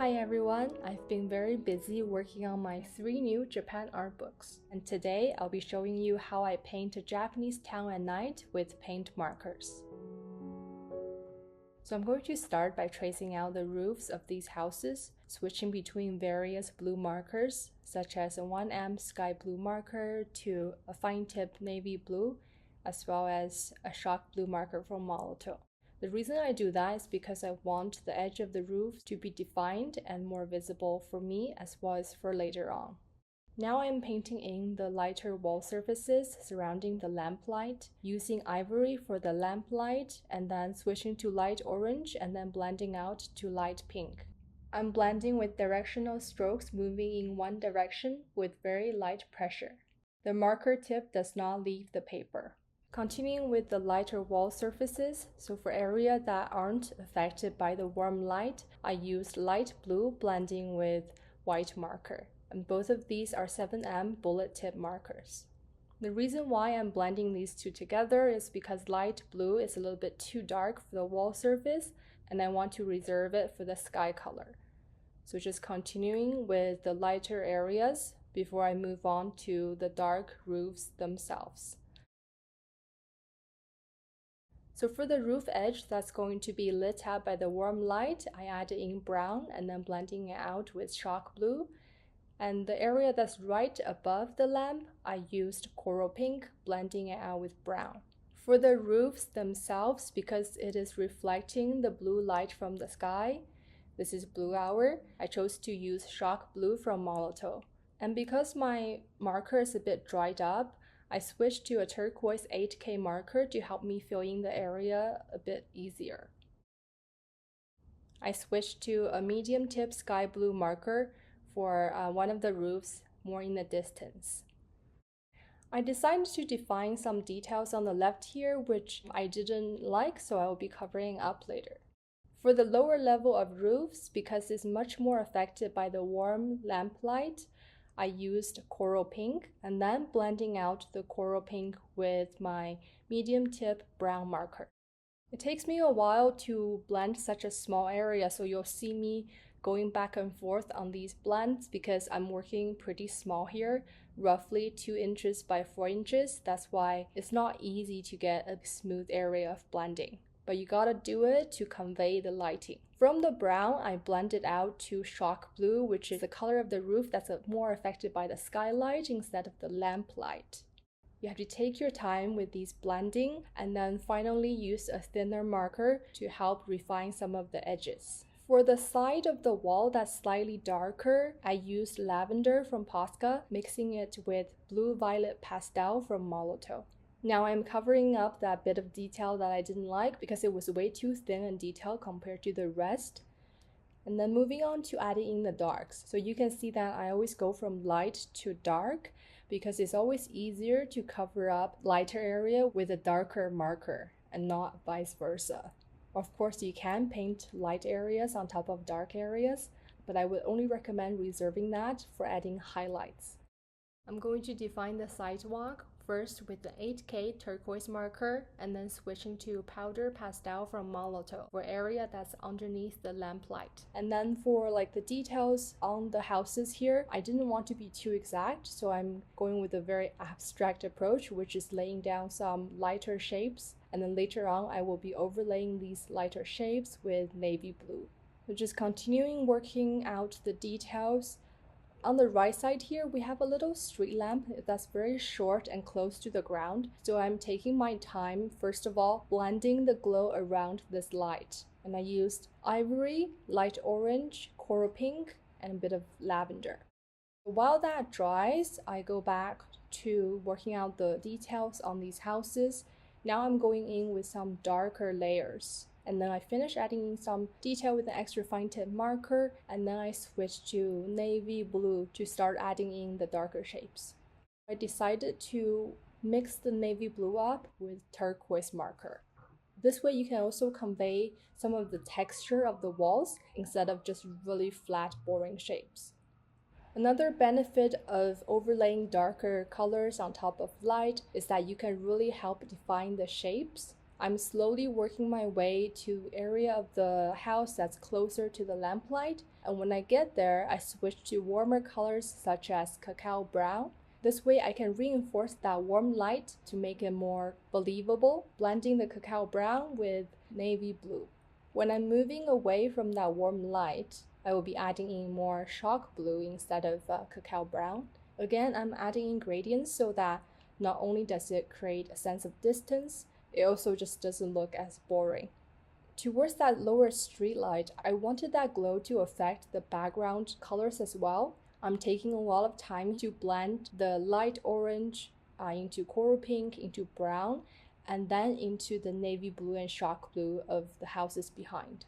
Hi everyone, I've been very busy working on my 3 new Japan art books, and today I'll be showing you how I paint a Japanese town at night with paint markers. So I'm going to start by tracing out the roofs of these houses, switching between various blue markers, such as a 1M sky blue marker to a fine tip navy blue, as well as a shock blue marker from Molotow. The reason I do that is because I want the edge of the roof to be defined and more visible for me as well as for later on. Now I'm painting in the lighter wall surfaces surrounding the lamplight, using ivory for the lamplight and then switching to light orange and then blending out to light pink. I'm blending with directional strokes moving in one direction with very light pressure. The marker tip does not leave the paper. Continuing with the lighter wall surfaces, so for areas that aren't affected by the warm light, I used light blue blending with white marker, and both of these are 7M bullet tip markers. The reason why I'm blending these two together is because light blue is a little bit too dark for the wall surface, and I want to reserve it for the sky color. So just continuing with the lighter areas before I move on to the dark roofs themselves. So for the roof edge that's going to be lit up by the warm light, I added in brown and then blending it out with shock blue. And the area that's right above the lamp, I used coral pink, blending it out with brown. For the roofs themselves, because it is reflecting the blue light from the sky, this is Blue Hour, I chose to use shock blue from Molotow. And because my marker is a bit dried up, I switched to a turquoise 8K marker to help me fill in the area a bit easier. I switched to a medium tip sky blue marker for one of the roofs more in the distance. I decided to define some details on the left here which I didn't like, so I will be covering up later. For the lower level of roofs, because it's much more affected by the warm lamplight, I used coral pink and then blending out the coral pink with my medium tip brown marker. It takes me a while to blend such a small area, so you'll see me going back and forth on these blends because I'm working pretty small here, roughly 2 inches by 4 inches. That's why it's not easy to get a smooth area of blending, but you gotta do it to convey the lighting. From the brown, I blended out to shock blue, which is the color of the roof that's more affected by the skylight instead of the lamplight. You have to take your time with these blending and then finally use a thinner marker to help refine some of the edges. For the side of the wall that's slightly darker, I used lavender from Posca, mixing it with blue-violet pastel from Molotow. Now I'm covering up that bit of detail that I didn't like because it was way too thin and detailed compared to the rest. And then moving on to adding in the darks. So you can see that I always go from light to dark because it's always easier to cover up lighter area with a darker marker and not vice versa. Of course, you can paint light areas on top of dark areas, but I would only recommend reserving that for adding highlights. I'm going to define the sidewalk first with the 8K turquoise marker and then switching to powder pastel from Molotow for area that's underneath the lamplight. And then for the details on the houses here, I didn't want to be too exact, so I'm going with a very abstract approach, which is laying down some lighter shapes, and then later on I will be overlaying these lighter shapes with navy blue. So just continuing working out the details. On the right side here, we have a little street lamp that's very short and close to the ground. So I'm taking my time, first of all, blending the glow around this light. And I used ivory, light orange, coral pink, and a bit of lavender. While that dries, I go back to working out the details on these houses. Now I'm going in with some darker layers. And then I finish adding in some detail with an extra fine tip marker, and then I switch to navy blue to start adding in the darker shapes. I decided to mix the navy blue up with turquoise marker. This way you can also convey some of the texture of the walls instead of just really flat, boring shapes. Another benefit of overlaying darker colors on top of light is that you can really help define the shapes. I'm slowly working my way to the area of the house that's closer to the lamplight, and when I get there, I switch to warmer colors such as cacao brown. This way I can reinforce that warm light to make it more believable, blending the cacao brown with navy blue. When I'm moving away from that warm light, I will be adding in more chalk blue instead of cacao brown. Again, I'm adding ingredients so that not only does it create a sense of distance, it also just doesn't look as boring. Towards that lower street light, I wanted that glow to affect the background colors as well. I'm taking a lot of time to blend the light orange into coral pink, into brown, and then into the navy blue and chalk blue of the houses behind.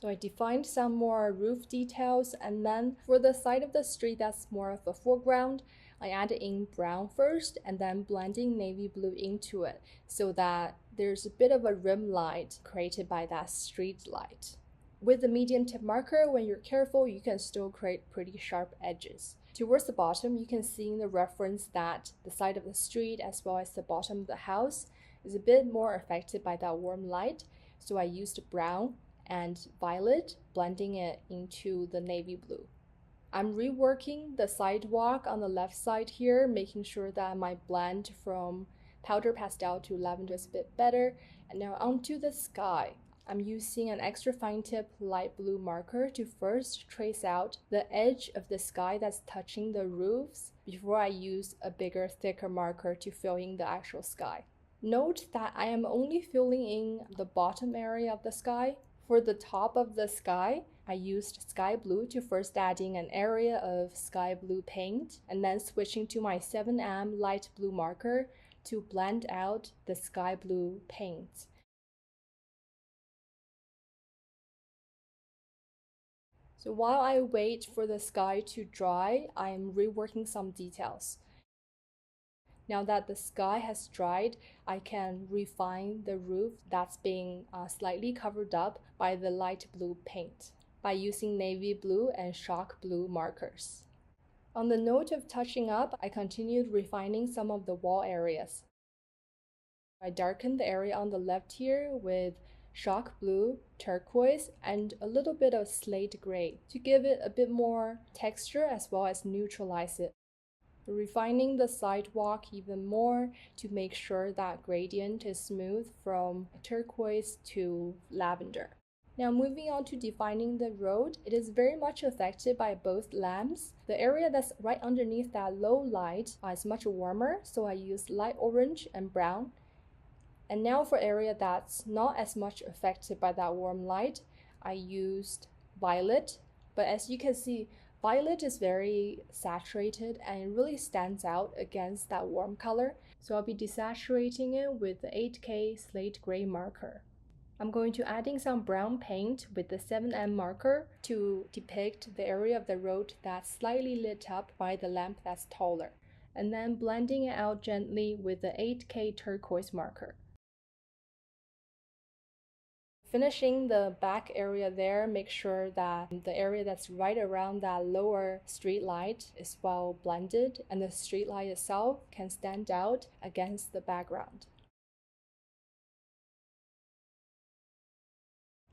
So I defined some more roof details, and then for the side of the street that's more of a foreground, I added in brown first and then blending navy blue into it so that there's a bit of a rim light created by that street light. With the medium tip marker, when you're careful, you can still create pretty sharp edges. Towards the bottom, you can see in the reference that the side of the street as well as the bottom of the house is a bit more affected by that warm light, so I used brown and violet, blending it into the navy blue. I'm reworking the sidewalk on the left side here, making sure that my blend from powder pastel to lavender is a bit better. And now onto the sky. I'm using an extra fine tip light blue marker to first trace out the edge of the sky that's touching the roofs before I use a bigger, thicker marker to fill in the actual sky. Note that I am only filling in the bottom area of the sky. For the top of the sky, I used sky blue to first adding an area of sky blue paint and then switching to my 7M light blue marker to blend out the sky blue paint. So while I wait for the sky to dry, I'm reworking some details. Now that the sky has dried, I can refine the roof that's being slightly covered up by the light blue paint by using navy blue and chalk blue markers. On the note of touching up, I continued refining some of the wall areas. I darkened the area on the left here with chalk blue, turquoise, and a little bit of slate gray to give it a bit more texture as well as neutralize it. Refining the sidewalk even more to make sure that gradient is smooth from turquoise to lavender. Now moving on to defining the road, it is very much affected by both lamps. The area that's right underneath that low light is much warmer, so I used light orange and brown. And now for area that's not as much affected by that warm light, I used violet, but as you can see, violet is very saturated and it really stands out against that warm color, so I'll be desaturating it with the 8K slate gray marker. I'm going to add in some brown paint with the 7M marker to depict the area of the road that's slightly lit up by the lamp that's taller, and then blending it out gently with the 8K turquoise marker. Finishing the back area there, make sure that the area that's right around that lower street light is well blended and the street light itself can stand out against the background.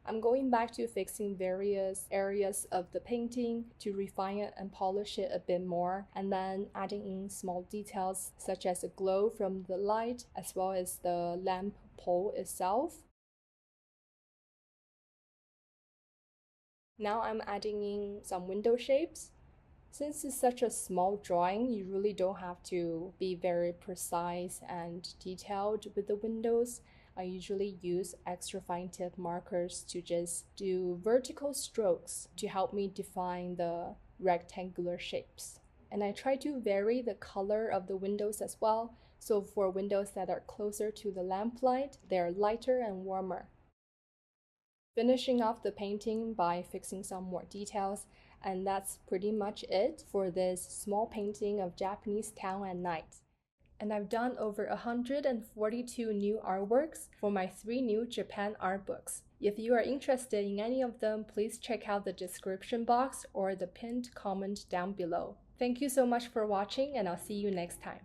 I'm going back to fixing various areas of the painting to refine it and polish it a bit more, and then adding in small details such as a glow from the light as well as the lamp pole itself. Now I'm adding in some window shapes. Since it's such a small drawing, you really don't have to be very precise and detailed with the windows. I usually use extra fine tip markers to just do vertical strokes to help me define the rectangular shapes. And I try to vary the color of the windows as well. So for windows that are closer to the lamplight, they're lighter and warmer. Finishing off the painting by fixing some more details, and that's pretty much it for this small painting of Japanese town at night. And I've done over 142 new artworks for my 3 new Japan art books. If you are interested in any of them, please check out the description box or the pinned comment down below. Thank you so much for watching, and I'll see you next time.